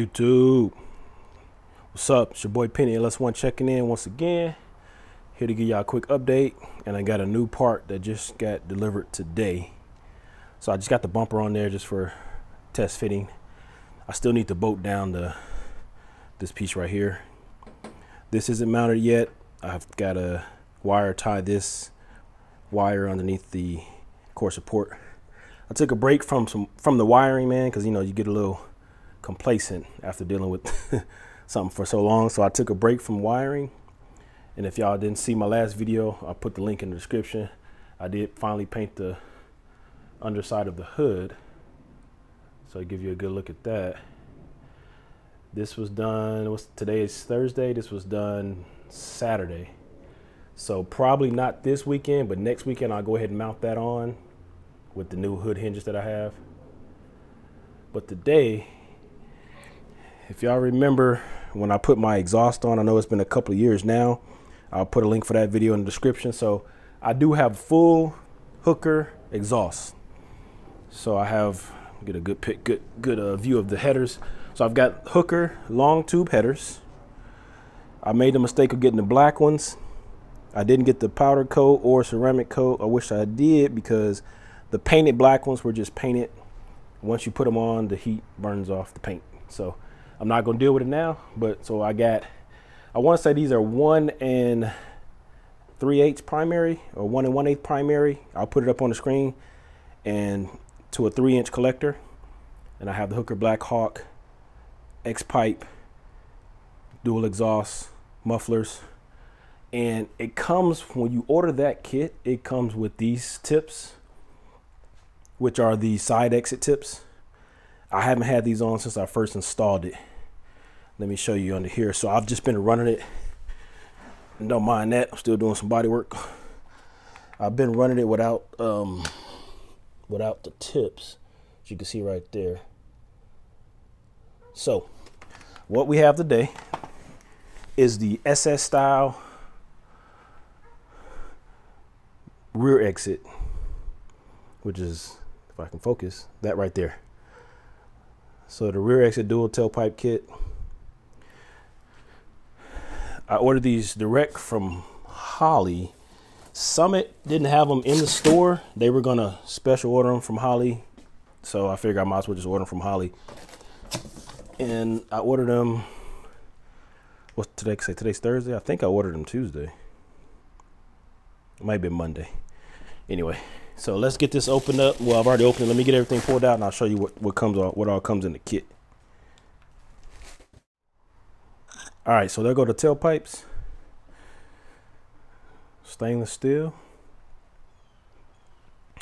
YouTube, what's up? It's your boy Penny LS1 checking in once again, here to give y'all a quick update. And I got a new part that just got delivered today, so I just got the bumper on there just for test fitting. I still need to bolt down this piece right here. This isn't mounted yet. I've got to wire tie this wire underneath the core support. I took a break from the wiring, man, because you know you get a little complacent after dealing with something for so long. So I took a break from wiring, and if y'all didn't see my last video, I'll put the link in the description. I did finally paint the underside of the hood, so I'll give you a good look at that. This was done, today is Thursday, this was done Saturday. So probably not this weekend, but next weekend I'll go ahead and mount that on with the new hood hinges that I have. But today, if y'all remember when I put my exhaust on, I know it's been a couple of years now, I'll put a link for that video in the description. So I do have full hooker exhaust. So I have, get a good view of the headers. So I've got hooker long tube headers. I made the mistake of getting the black ones. I didn't get the powder coat or ceramic coat. I wish I did, because the painted black ones were just painted. Once you put them on, the heat burns off the paint. So I'm not gonna deal with it now, but so I want to say these are 1 3/8 primary or 1 1/8 primary. I'll put it up on the screen, and to a 3-inch collector. And I have the hooker BlackHeart X-pipe, dual exhaust, mufflers. And it comes, when you order that kit, it comes with these tips, which are the side exit tips. I haven't had these on since I first installed it. Let me show you under here. So I've just been running it, and don't mind that, I'm still doing some body work. I've been running it without the tips, as you can see right there. So what we have today is the SS style rear exit, which is, if I can focus, that right there. So the rear exit dual tailpipe kit, I ordered these direct from Holley. Summit didn't have them in the store. They were gonna special order them from Holley, so I figured I might as well just order them from Holley. And I ordered them, what's today? Say today's Thursday. I think I ordered them Tuesday. It might be Monday. Anyway, so let's get this opened up. Well, I've already opened it. Let me get everything pulled out, and I'll show you what all comes in the kit. All right, so there go the tailpipes. Stainless steel.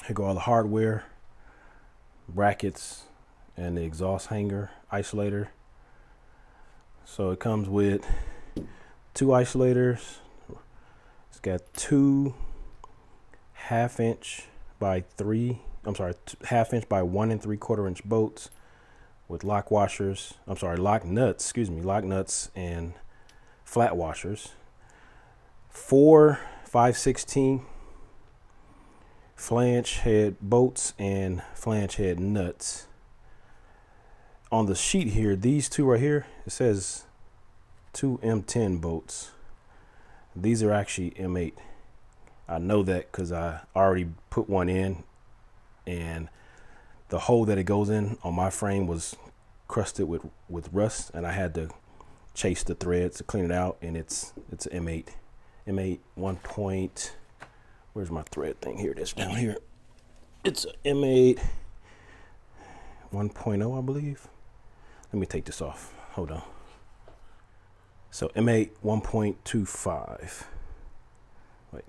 Here go all the hardware, brackets, and the exhaust hanger isolator. So it comes with 2 isolators. It's got 2 half-inch by 1 3/4 inch bolts with lock washers. Lock nuts and flat washers. 4 5/16 flange head bolts and flange head nuts. On the sheet here, these 2 right here, it says 2 M10 bolts. These are actually M8. I know that because I already put one in, and the hole that it goes in on my frame was crusted with rust, and I had to chase the threads to clean it out, and it's an M8 1. Where's my thread thing? Here it is, down here. It's an M8 1.0, I believe. Let me take this off. Hold on. So M8 1.25. Wait.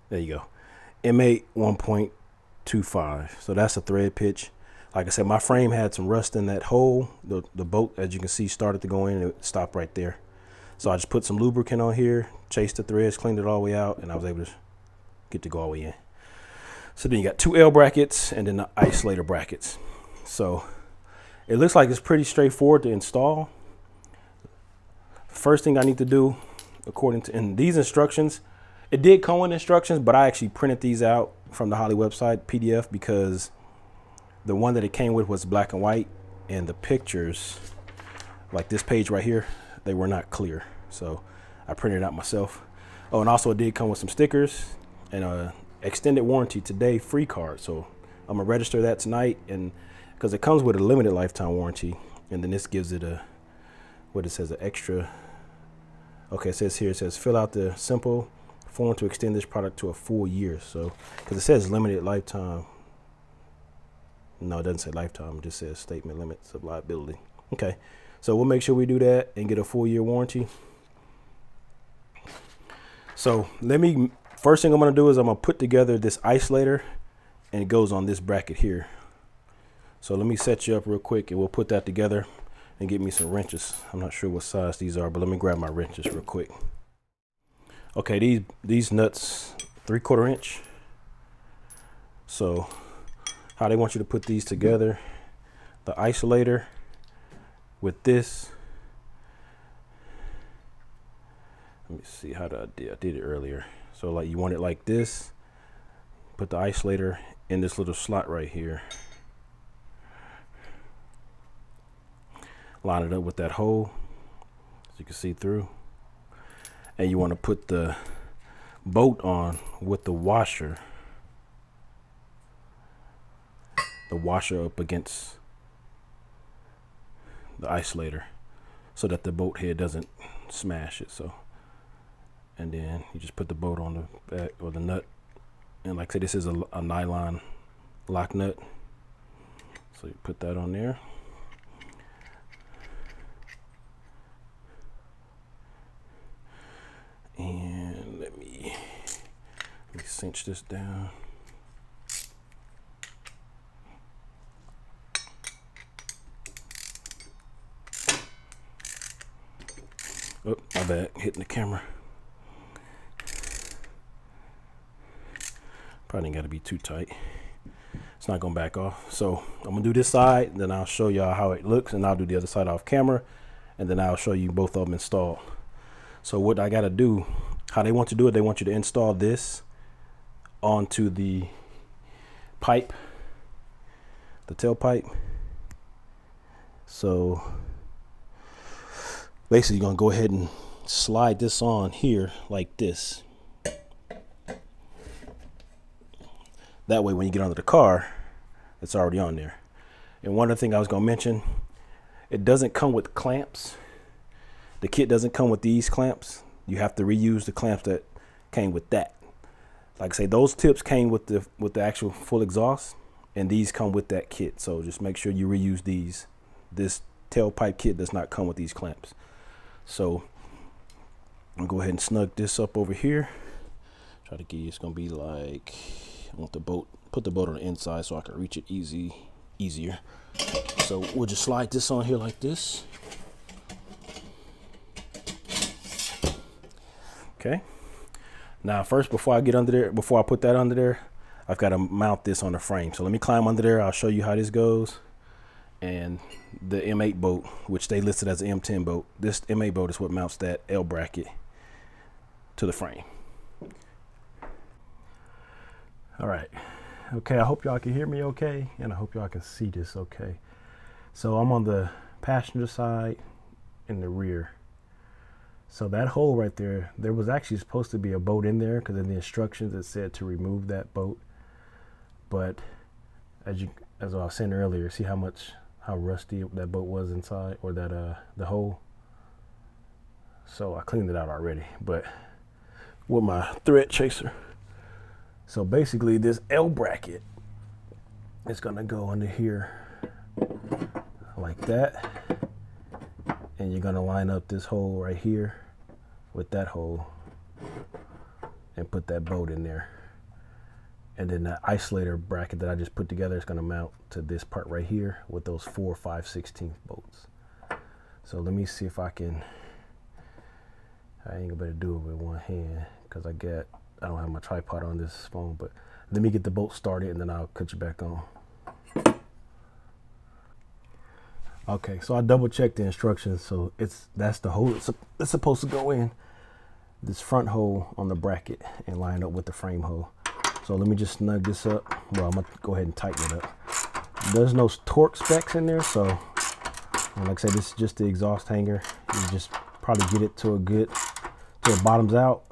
There you go. M8 1.25. So that's a thread pitch. Like I said, my frame had some rust in that hole. The bolt, as you can see, started to go in, and it stopped right there. So I just put some lubricant on here, chased the threads, cleaned it all the way out, and I was able to get to go all the way in. So then you got 2 L brackets and then the isolator brackets. So it looks like it's pretty straightforward to install. First thing I need to do, according to in these instructions, it did come with instructions, but I actually printed these out from the Holley website PDF, because the one that it came with was black and white, and the pictures, like this page right here, they were not clear. So I printed it out myself. Oh, and also it did come with some stickers and a extended warranty today free card. So I'm gonna register that tonight, and because it comes with a limited lifetime warranty, and then this gives it a, what it says, an extra. Okay, it says here, it says fill out the simple form to extend this product to a full year. So because it says limited lifetime, no, it doesn't say lifetime, it just says statement limits of liability. Okay, so we'll make sure we do that and get a full year warranty. So first thing I'm gonna do is I'm gonna put together this isolator, and it goes on this bracket here. So let me set you up real quick and we'll put that together and get me some wrenches. I'm not sure what size these are, but let me grab my wrenches real quick. Okay, these nuts 3/4 inch. So how they want you to put these together, the isolator with this. Let me see how I did it earlier. So like you want it like this, put the isolator in this little slot right here. Line it up with that hole so you can see through. And you want to put the bolt on with the washer up against the isolator so that the bolt head doesn't smash it. So, and then you just put the bolt on the back, or the nut, and like I said, this is a nylon lock nut, so you put that on there. And let me cinch this down. Oh, my bad, hitting the camera. Probably ain't got to be too tight. It's not gonna back off. So I'm gonna do this side, then I'll show y'all how it looks, and I'll do the other side off camera, and then I'll show you both of them installed. So what I gotta do, how they want to do it, they want you to install this onto the pipe, the tailpipe. So basically you're gonna go ahead and slide this on here like this. That way when you get under the car, it's already on there. And one other thing I was gonna mention, it doesn't come with clamps. The kit doesn't come with these clamps. You have to reuse the clamps that came with that. Like I say, those tips came with the actual full exhaust, and these come with that kit. So just make sure you reuse these. This tailpipe kit does not come with these clamps. So I'm gonna go ahead and snug this up over here. Try to get you, it's gonna be like, I want the bolt, put the bolt on the inside so I can reach it easier. So we'll just slide this on here like this. Okay. Now first, before I get under there, before I put that under there, I've got to mount this on the frame. So let me climb under there. I'll show you how this goes. And the M8 bolt, which they listed as an M10 bolt, this M8 bolt is what mounts that L bracket to the frame. All right. Okay, I hope y'all can hear me okay, and I hope y'all can see this okay. So I'm on the passenger side in the rear. So that hole right there, there was actually supposed to be a bolt in there, because in the instructions it said to remove that bolt. But as I was saying earlier, see how rusty that bolt was inside, or that the hole. So I cleaned it out already, but with my thread chaser. So basically this L bracket is gonna go under here like that, and you're gonna line up this hole right here with that hole and put that bolt in there. And then the isolator bracket that I just put together is gonna mount to this part right here with those 4 5/16 bolts. So let me see if I ain't gonna be able to do it with one hand because I don't have my tripod on this phone, but let me get the bolt started and then I'll cut you back on. Okay, so I double checked the instructions. So that's the hole it's supposed to go in, this front hole on the bracket, and line up with the frame hole. So let me just snug this up. Well, I'm gonna go ahead and tighten it up. There's no torque specs in there, so And like I said, this is just the exhaust hanger. You just probably get it to till it bottoms out.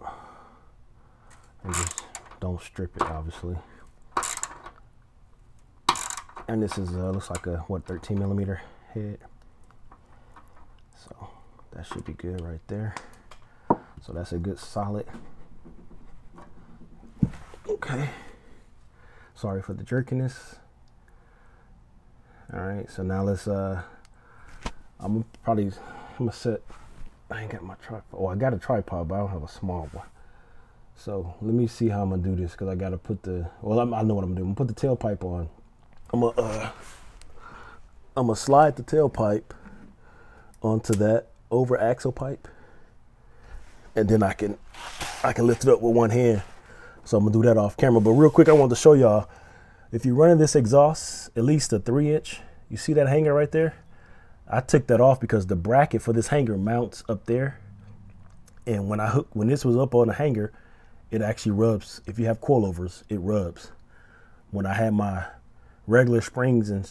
And just don't strip it, obviously. And this is looks like a what, 13 millimeter head. So that should be good right there. So that's a good solid. Okay. Sorry for the jerkiness. All right, so now let's I'm gonna set, I ain't got my tripod. Oh, I got a tripod, but I don't have a small one. So let me see how I'm gonna do this, because I gotta put the, well, I know what I'm gonna do. I'm gonna put the tailpipe on. I'm gonna slide the tailpipe onto that over axle pipe, and then I can lift it up with one hand. So I'm gonna do that off camera. But real quick, I wanted to show y'all, if you're running this exhaust, at least a 3-inch, you see that hanger right there? I took that off because the bracket for this hanger mounts up there. And when this was up on the hanger, it actually rubs. If you have coilovers, it rubs. When I had my regular springs and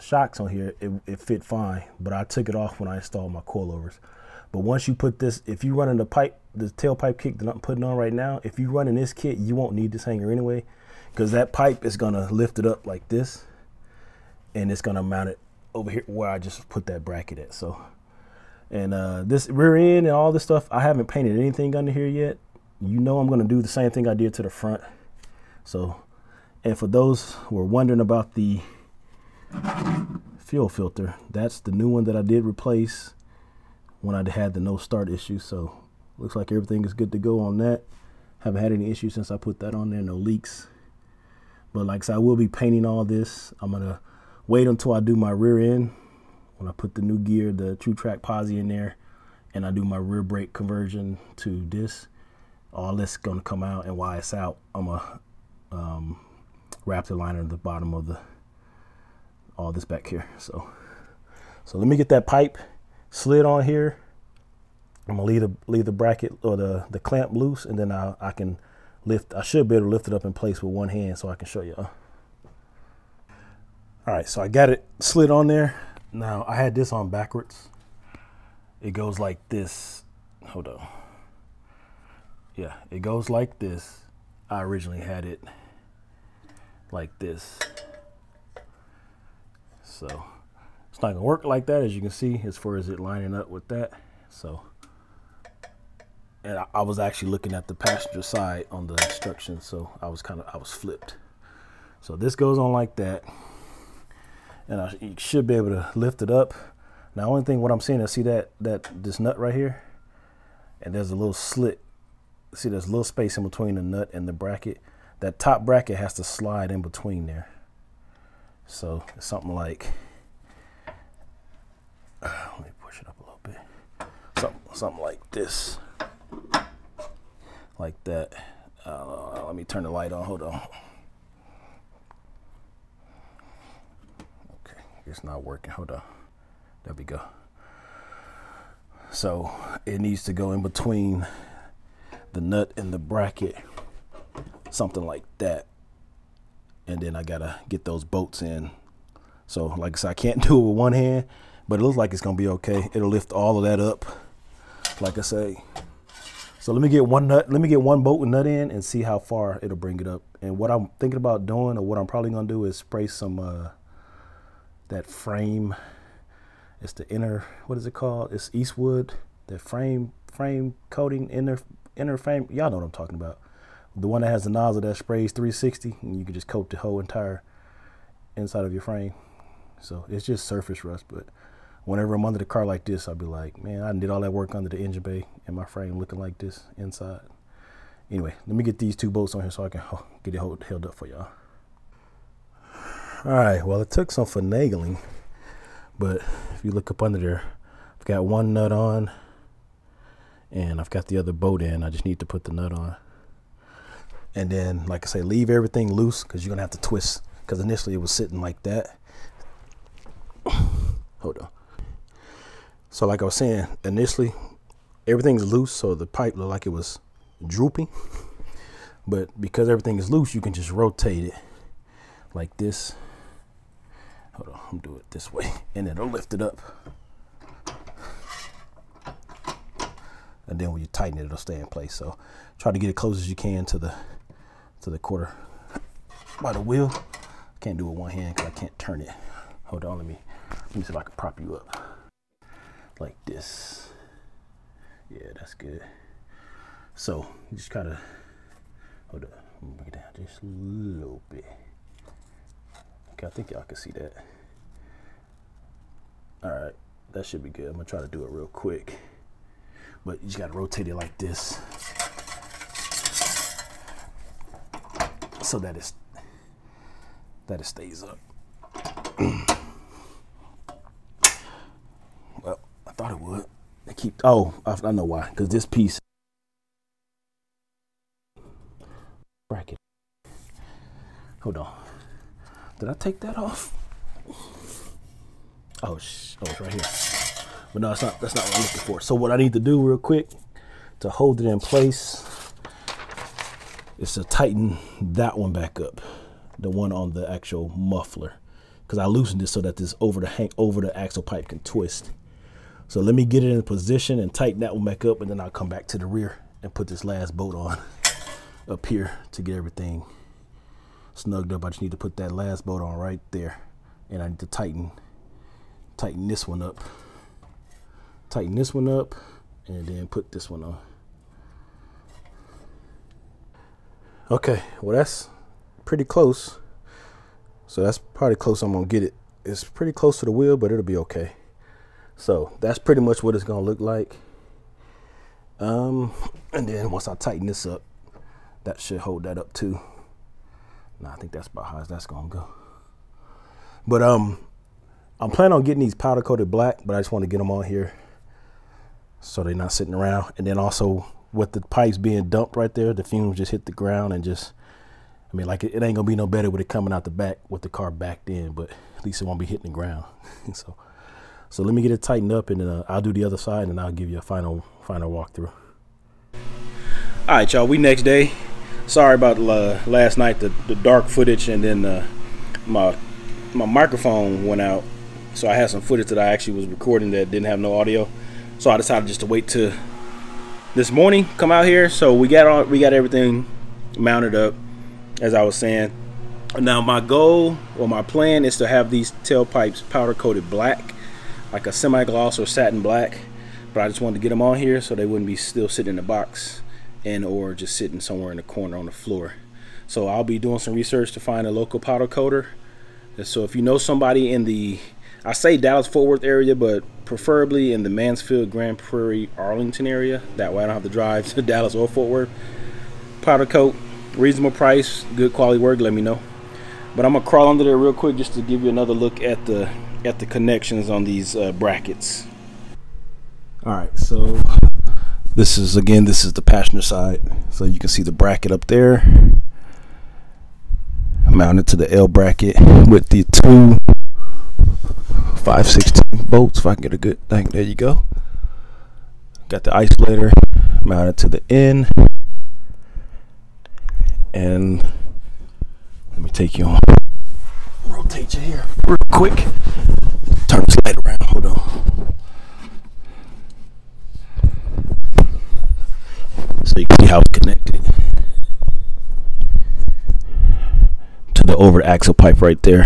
shocks on here, it fit fine. But I took it off when I installed my coilovers. But once you put this, if you running the tailpipe kit that I'm putting on right now, if you running this kit, you won't need this hanger anyway, because that pipe is gonna lift it up like this, and it's gonna mount it over here where I just put that bracket at. So, and this rear end and all this stuff, I haven't painted anything under here yet. You know, I'm gonna do the same thing I did to the front. So, and for those who are wondering about the fuel filter, that's the new one that I did replace when I had the no start issue. So looks like everything is good to go on that. Haven't had any issues since I put that on there, no leaks. But like I said, I will be painting all this. I'm gonna wait until I do my rear end, when I put the new gear, the True Track Posi in there, and I do my rear brake conversion to this. All this gonna come out, and while it's out, I'm gonna wrap the liner at the bottom of all this back here. So let me get that pipe slid on here. I'm gonna leave the bracket or the clamp loose, and then I can lift. I should be able to lift it up in place with one hand, so I can show you. All right, so I got it slid on there. Now I had this on backwards. It goes like this. Hold on. Yeah, it goes like this. I originally had it like this. So it's not gonna work like that, as you can see, as far as it lining up with that. So, and I was actually looking at the passenger side on the instructions, so I was flipped. So this goes on like that, and you should be able to lift it up. Now, only thing what I'm seeing is, see this nut right here, and there's a little slit. See, there's a little space in between the nut and the bracket. That top bracket has to slide in between there. So it's something like, let me push it up a little bit. Something like this, like that. Let me turn the light on. Hold on. Okay, it's not working. Hold on. There we go. So it needs to go in between the nut and the bracket, something like that. And then I gotta get those bolts in. So like I said, I can't do it with one hand, but it looks like it's gonna be okay. It'll lift all of that up, like I say. So let me get one bolt and nut in and see how far it'll bring it up. And what I'm thinking about doing, or what I'm probably gonna do, is spray some that frame. It's the inner, what is it called? It's Eastwood, the frame coating, inner frame. Y'all know what I'm talking about. The one that has the nozzle that sprays 360, and you can just coat the whole entire inside of your frame. So it's just surface rust, but whenever I'm under the car like this, I'll be like, man, I did all that work under the engine bay and my frame looking like this inside. Anyway, let me get these two bolts on here so I can get it held up for y'all. All right, well, it took some finagling, but if you look up under there, I've got one nut on and I've got the other bolt in. I just need to put the nut on. And then, like I say, leave everything loose, because you're gonna have to twist, because initially it was sitting like that. Hold on. So like I was saying, initially everything's loose, so the pipe looked like it was drooping. But because everything is loose, you can just rotate it like this. Hold on, I'm doing it this way, and it'll lift it up. and then when you tighten it, it'll stay in place. So try to get it close as you can to the quarter by the wheel. I can't do it with one hand because I can't turn it. Hold on, let me see if I can prop you up like this. Yeah, that's good. So you just gotta hold up. Let me bring it down just a little bit. Okay, I think y'all can see that. All right, that should be good. I'm gonna try to do it real quick, but you just gotta rotate it like this so that it stays up. Well, I thought it would. I know why. Because this piece bracket. Hold on. Did I take that off? Oh, it's right here. But no, it's not. That's not what I'm looking for. So what I need to do real quick to hold it in place is to tighten that one back up, the one on the actual muffler, because I loosened it so that this over the axle pipe can twist. So let me get it in position and tighten that one back up, and then I'll come back to the rear and put this last bolt on up here to get everything snugged up. I just need to put that last bolt on right there, and I need to tighten this one up, and then put this one on. Okay, well that's pretty close. So that's probably close. I'm gonna get it. It's pretty close to the wheel, but it'll be okay. So that's pretty much what it's gonna look like. And then once I tighten this up, that should hold that up too. Nah, I think that's about how that's gonna go. But I'm planning on getting these powder coated black, but I just want to get them on here so they're not sitting around. And then also with the pipes being dumped right there, the fumes just hit the ground and just, I mean, like it ain't gonna be no better with it coming out the back with the car backed in, but at least it won't be hitting the ground. So let me get it tightened up, and then I'll do the other side, and I'll give you a final walkthrough. All right, y'all, we next day. Sorry about last night, the dark footage, and then my microphone went out, so I had some footage that I actually was recording that didn't have no audio. So I decided just to wait till this morning, come out here. So we got everything mounted up, as I was saying. Now my goal or my plan is to have these tailpipes powder coated black, like a semi-gloss or satin black, but I just wanted to get them on here so they wouldn't be still sitting in the box and or just sitting somewhere in the corner on the floor. So I'll be doing some research to find a local powder coater. And so if you know somebody in the, I say Dallas-Fort Worth area, but preferably in the Mansfield, Grand Prairie, Arlington area, that way I don't have to drive to Dallas or Fort Worth. Powder coat, reasonable price, good quality work, let me know. But I'm gonna crawl under there real quick just to give you another look at the connections on these brackets. All right, so this is the passenger side. So you can see the bracket up there mounted to the L bracket with the two 5/16 bolts. If I can get a good thing, there you go. Got the isolator mounted to the N, and let me take you on, rotate you here real quick, turn this light around, hold on, so you can see how it's connected to the over axle pipe right there.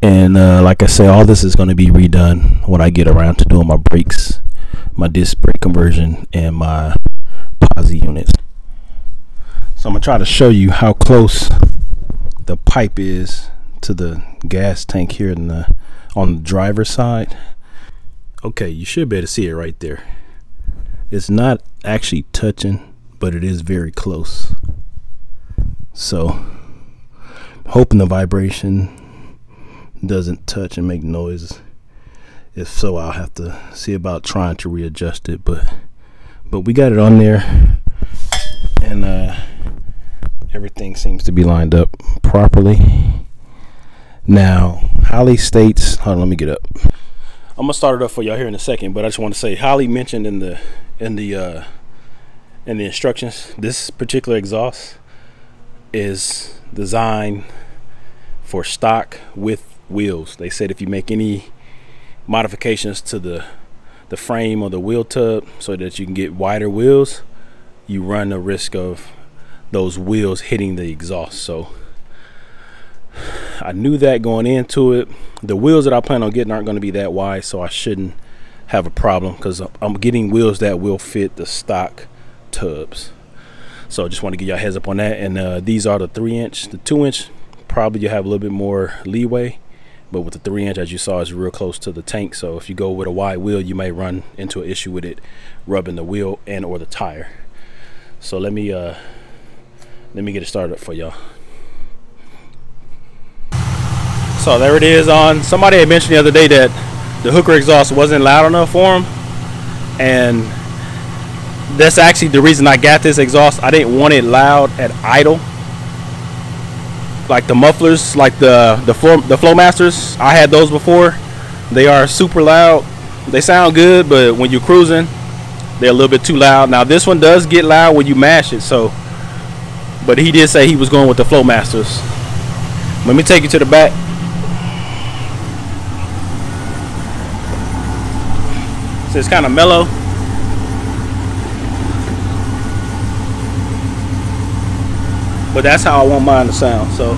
And like I said, all this is going to be redone when I get around to doing my brakes, my disc brake conversion, and my posi units. So I'm gonna try to show you how close the pipe is to the gas tank here on the driver's side. Okay, you should be able to see it right there. It's not actually touching, but it is very close. So hoping the vibration doesn't touch and make noise. If so, I'll have to see about trying to readjust it, but we got it on there, and everything seems to be lined up properly. Now Holly states, hold on, let me get up. I'm gonna start it up for y'all here in a second, but I just want to say Holly mentioned in the instructions, this particular exhaust is designed for stock with wheels. They said if you make any modifications to the the frame or the wheel tub so that you can get wider wheels, you run the risk of those wheels hitting the exhaust. So I knew that going into it. The wheels that I plan on getting aren't going to be that wide, so I shouldn't have a problem because I'm getting wheels that will fit the stock tubs. So I just want to give y'all a heads up on that. And these are the 3-inch. The 2-inch probably you have a little bit more leeway, but with the 3-inch, as you saw, is real close to the tank. So if you go with a wide wheel, you may run into an issue with it rubbing the wheel and or the tire. So let me get it started for y'all. So there it is on. Somebody had mentioned the other day that the hooker exhaust wasn't loud enough for him, and that's actually the reason I got this exhaust. I didn't want it loud at idle, like the mufflers, like the Flowmasters. I had those before. They are super loud. They sound good, but when you're cruising, they're a little bit too loud. Now this one does get loud when you mash it, so, but he did say he was going with the Flowmasters. Let me take you to the back. So it's kind of mellow. But that's how I want mine to sound. So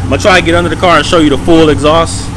I'm gonna try and get under the car and show you the full exhaust.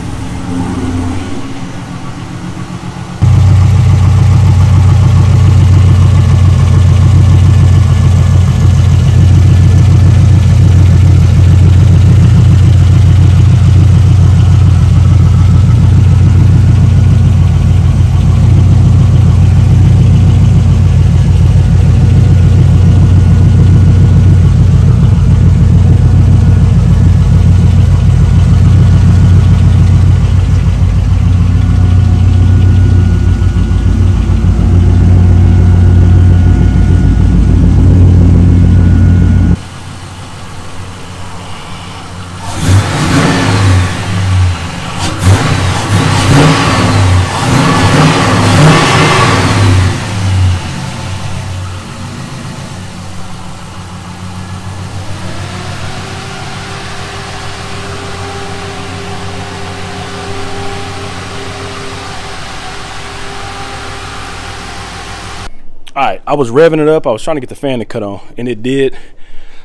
Alright, I was revving it up. I was trying to get the fan to cut on, and it did.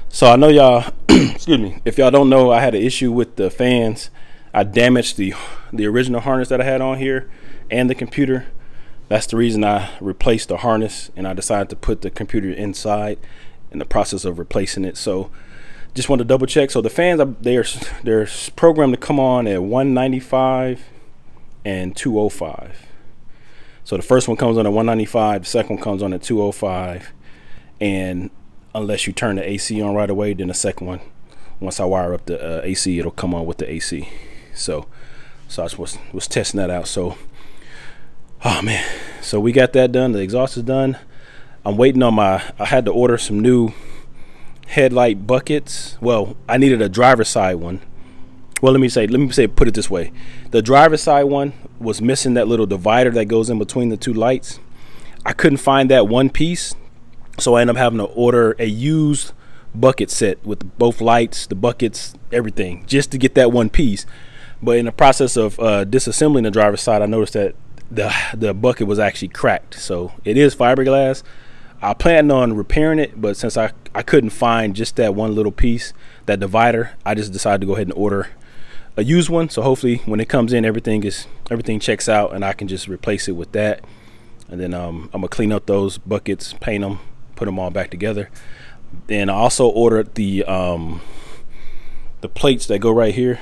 So I know y'all, excuse me, if y'all don't know, I had an issue with the fans. I damaged the original harness that I had on here and the computer. That's the reason I replaced the harness, and I decided to put the computer inside in the process of replacing it. So just want to double check. So the fans, they're programmed to come on at 195 and 205. So the first one comes on at 195, the second one comes on at 205, and unless you turn the AC on right away, then the second one, once I wire up the AC, it'll come on with the AC. So I was testing that out. So, oh man, so we got that done. The exhaust is done. I'm waiting on I had to order some new headlight buckets. Well, I needed a driver's side one. Well, let me put it this way. The driver's side one was missing that little divider that goes in between the two lights. I couldn't find that one piece, so I ended up having to order a used bucket set with both lights, the buckets, everything, just to get that one piece. But in the process of disassembling the driver's side, I noticed that the bucket was actually cracked. So it is fiberglass. I planned on repairing it, but since I couldn't find just that one little piece, that divider, I just decided to go ahead and order a used one. So hopefully when it comes in, everything checks out, and I can just replace it with that. And then I'm gonna clean up those buckets, paint them, put them all back together. Then I also ordered the plates that go right here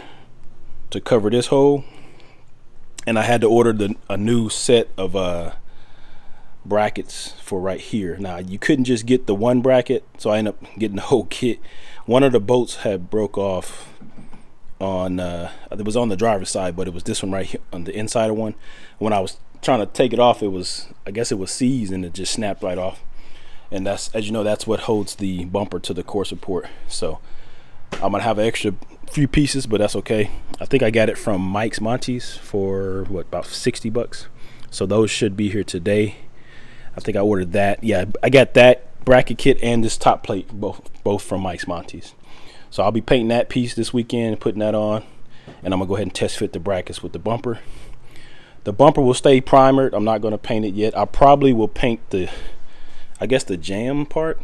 to cover this hole, and I had to order a new set of brackets for right here. Now you couldn't just get the one bracket, so I ended up getting the whole kit. One of the bolts had broke off on it was on the driver's side, but it was this one right here on the inside of one. When I was trying to take it off, I guess it was seized, and it just snapped right off. And that's, as you know, that's what holds the bumper to the core support. So I'm gonna have an extra few pieces, but that's okay. I think I got it from Mike's Montes for what, about 60 bucks. So those should be here today. I think I ordered that. Yeah, I got that bracket kit and this top plate both from Mike's Montes. So I'll be painting that piece this weekend, putting that on, and I'm gonna go ahead and test fit the brackets with the bumper. The bumper will stay primered. I'm not gonna paint it yet. I probably will paint the, I guess, the jam part,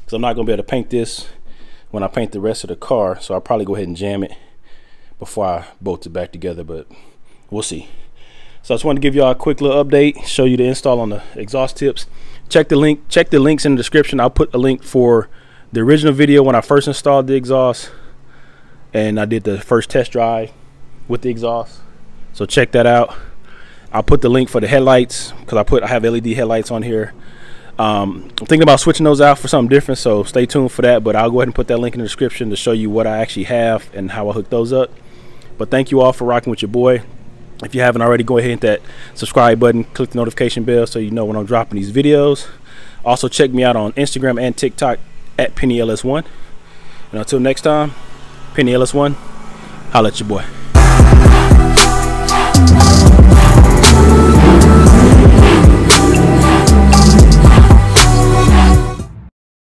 because I'm not gonna be able to paint this when I paint the rest of the car. So I'll probably go ahead and jam it before I bolt it back together, but we'll see. So I just wanted to give y'all a quick little update, show you the install on the exhaust tips. Check the links in the description. I'll put a link for the original video when I first installed the exhaust, and I did the first test drive with the exhaust, so check that out. I'll put the link for the headlights, because I have LED headlights on here. I'm thinking about switching those out for something different, so stay tuned for that, but I'll go ahead and put that link in the description to show you what I actually have and how I hook those up. But thank you all for rocking with your boy. If you haven't already, go ahead and hit that subscribe button, click the notification bell so you know when I'm dropping these videos. Also check me out on Instagram and TikTok at PennyLS1. And until next time, PennyLS1, holla at your boy.